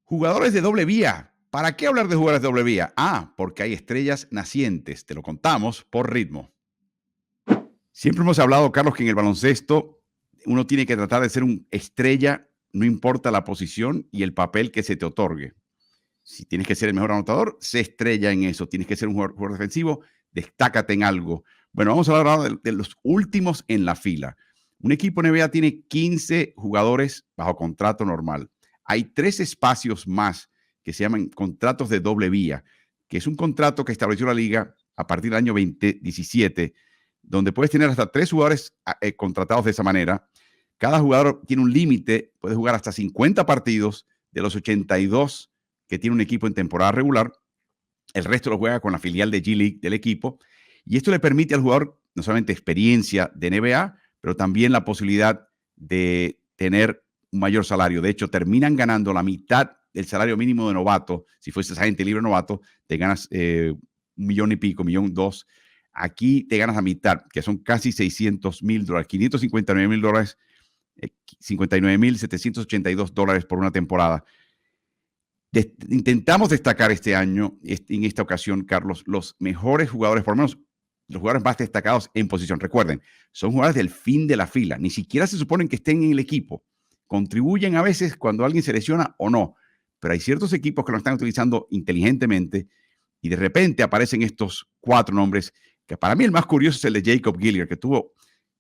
Jugadores de doble vía. ¿Para qué hablar de jugadores de doble vía? Porque hay estrellas nacientes. Te lo contamos por ritmo. Siempre hemos hablado, Carlos, que en el baloncesto uno tiene que tratar de ser una estrella, no importa la posición y el papel que se te otorgue. Si tienes que ser el mejor anotador, sé estrella en eso. Tienes que ser un jugador defensivo, destácate en algo. Bueno, vamos a hablar ahora de los últimos en la fila. Un equipo NBA tiene 15 jugadores bajo contrato normal. Hay 3 espacios más que se llaman contratos de doble vía, que es un contrato que estableció la liga a partir del año 2017, donde puedes tener hasta 3 jugadores contratados de esa manera. Cada jugador tiene un límite, puede jugar hasta 50 partidos de los 82 que tiene un equipo en temporada regular. El resto lo juega con la filial de G-League del equipo. Y esto le permite al jugador no solamente experiencia de NBA, pero también la posibilidad de tener un mayor salario. De hecho, terminan ganando la mitad del salario mínimo de novato. Si fueses agente libre novato, te ganas $1 millón y pico, $1.2 millones. Aquí te ganas la mitad, que son casi $600,000, $559,000, $59,782 por una temporada. Intentamos destacar este año, en esta ocasión, Carlos, los mejores jugadores, por lo menos los jugadores más destacados en posición. Recuerden, son jugadores del fin de la fila. Ni siquiera se suponen que estén en el equipo. Contribuyen a veces cuando alguien se lesiona o no. Pero hay ciertos equipos que lo están utilizando inteligentemente y de repente aparecen estos 4 nombres, que para mí el más curioso es el de Jacob Gilliard, que tuvo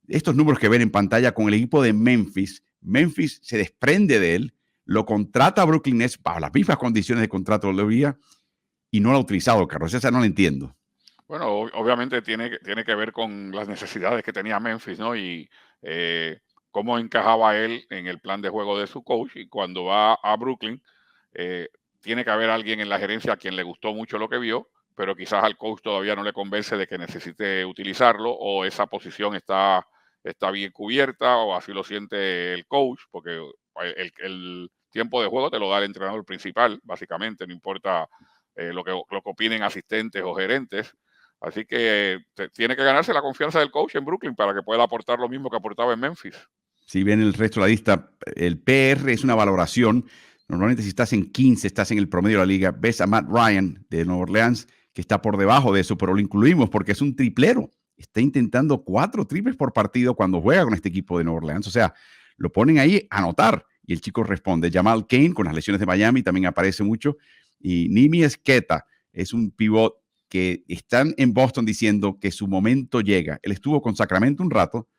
estos números que ven en pantalla con el equipo de Memphis. Memphis se desprende de él, lo contrata a Brooklyn Nets bajo las mismas condiciones de contrato de Levía y no lo ha utilizado, Carlos. Esa no la entiendo. Bueno, obviamente tiene que ver con las necesidades que tenía Memphis, ¿no? Y cómo encajaba él en el plan de juego de su coach. Y cuando va a Brooklyn, eh, tiene que haber alguien en la gerencia a quien le gustó mucho lo que vio, pero quizás al coach todavía no le convence de que necesite utilizarlo o esa posición está bien cubierta o así lo siente el coach, porque el tiempo de juego te lo da el entrenador principal, básicamente, no importa lo que opinen asistentes o gerentes. Así que tiene que ganarse la confianza del coach en Brooklyn para que pueda aportar lo mismo que aportaba en Memphis. Si ven el resto de la lista, el PR es una valoración. Normalmente si estás en 15, estás en el promedio de la liga. Ves a Matt Ryan de Nueva Orleans, que está por debajo de eso, pero lo incluimos porque es un triplero. Está intentando 4 triples por partido cuando juega con este equipo de Nueva Orleans. O sea, lo ponen ahí a anotar y el chico responde. Jamal Cain, con las lesiones de Miami, también aparece mucho. Y Nimi Esqueta es un pivot que están en Boston diciendo que su momento llega. Él estuvo con Sacramento un rato,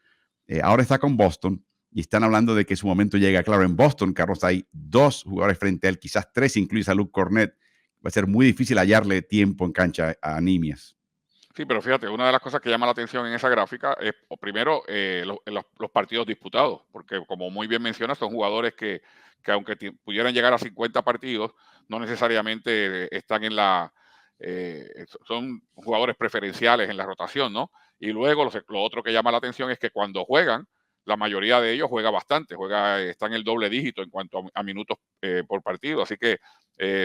ahora está con Boston y están hablando de que su momento llega. Claro, en Boston, Carlos, hay 2 jugadores frente a él, quizás 3, incluye a Luke Cornett. Va a ser muy difícil hallarle tiempo en cancha a Nimias. Sí, pero fíjate, una de las cosas que llama la atención en esa gráfica es, primero, los partidos disputados, porque como muy bien mencionas, son jugadores que aunque pudieran llegar a 50 partidos, no necesariamente están en son jugadores preferenciales en la rotación, ¿no? Y luego lo otro que llama la atención es que cuando juegan, la mayoría de ellos juega bastante, está en el doble dígito en cuanto a minutos por partido, así que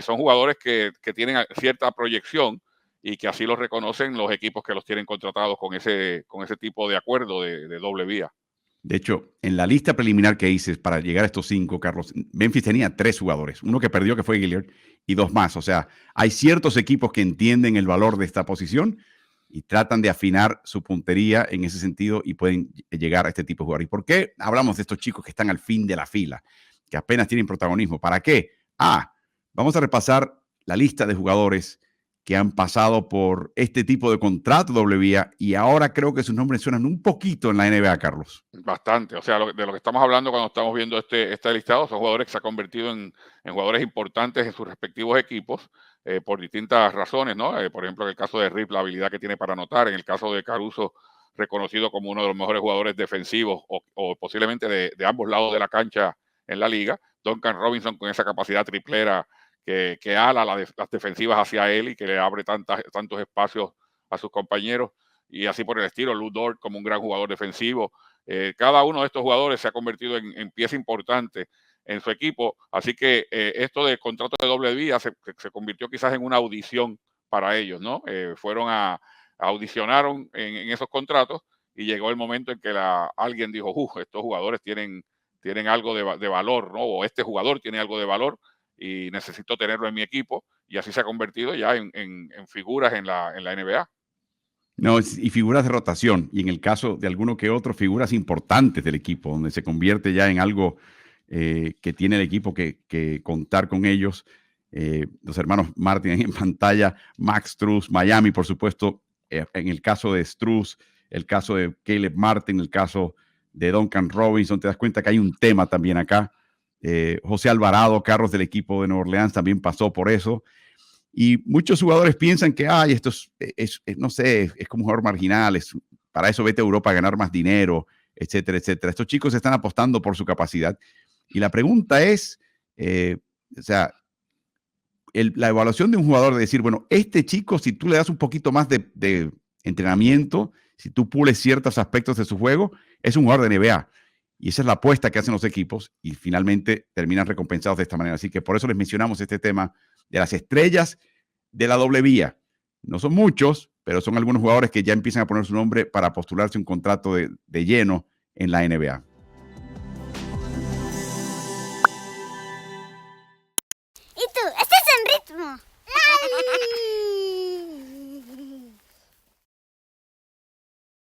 son jugadores que tienen cierta proyección y que así lo reconocen los equipos que los tienen contratados con ese tipo de acuerdo de doble vía. De hecho, en la lista preliminar que hice para llegar a estos 5, Carlos, Memphis tenía 3 jugadores. Uno que perdió, que fue Gilliard, y 2 más. O sea, hay ciertos equipos que entienden el valor de esta posición y tratan de afinar su puntería en ese sentido y pueden llegar a este tipo de jugadores. ¿Y por qué hablamos de estos chicos que están al fin de la fila, que apenas tienen protagonismo? ¿Para qué? Vamos a repasar la lista de jugadores que han pasado por este tipo de contrato doble vía y ahora creo que sus nombres suenan un poquito en la NBA, Carlos. Bastante, o sea, de lo que estamos hablando cuando estamos viendo este listado son jugadores que se han convertido en jugadores importantes en sus respectivos equipos por distintas razones, ¿no? Por ejemplo, en el caso de Rip, la habilidad que tiene para anotar, en el caso de Caruso, reconocido como uno de los mejores jugadores defensivos o posiblemente de ambos lados de la cancha en la liga, Duncan Robinson con esa capacidad triplera que ala las defensivas hacia él y que le abre tantos espacios a sus compañeros y así por el estilo, Lou Dort como un gran jugador defensivo. Cada uno de estos jugadores se ha convertido en pieza importante en su equipo, así que esto de contrato de doble vía se convirtió quizás en una audición para ellos, ¿no? Audicionaron en esos contratos y llegó el momento en que alguien dijo, estos jugadores tienen algo de valor, ¿no? O este jugador tiene algo de valor y necesito tenerlo en mi equipo, y así se ha convertido ya en figuras en la NBA. No, y figuras de rotación, y en el caso de alguno que otro, figuras importantes del equipo, donde se convierte ya en algo que tiene el equipo que contar con ellos. Los hermanos Martin en pantalla, Max Strus, Miami, por supuesto, en el caso de Strus, el caso de Caleb Martin, el caso de Duncan Robinson, te das cuenta que hay un tema también acá. José Alvarado, Carlos del equipo de Nueva Orleans, también pasó por eso. Y muchos jugadores piensan que, ay, esto no sé, es como un jugador marginal, para eso vete a Europa a ganar más dinero, etcétera, etcétera. Estos chicos están apostando por su capacidad. Y la pregunta es, o sea, la evaluación de un jugador de decir, bueno, este chico, si tú le das un poquito más de entrenamiento, si tú pules ciertos aspectos de su juego, es un jugador de NBA. Y esa es la apuesta que hacen los equipos y finalmente terminan recompensados de esta manera. Así que por eso les mencionamos este tema de las estrellas de la doble vía. No son muchos, pero son algunos jugadores que ya empiezan a poner su nombre para postularse un contrato de lleno en la NBA.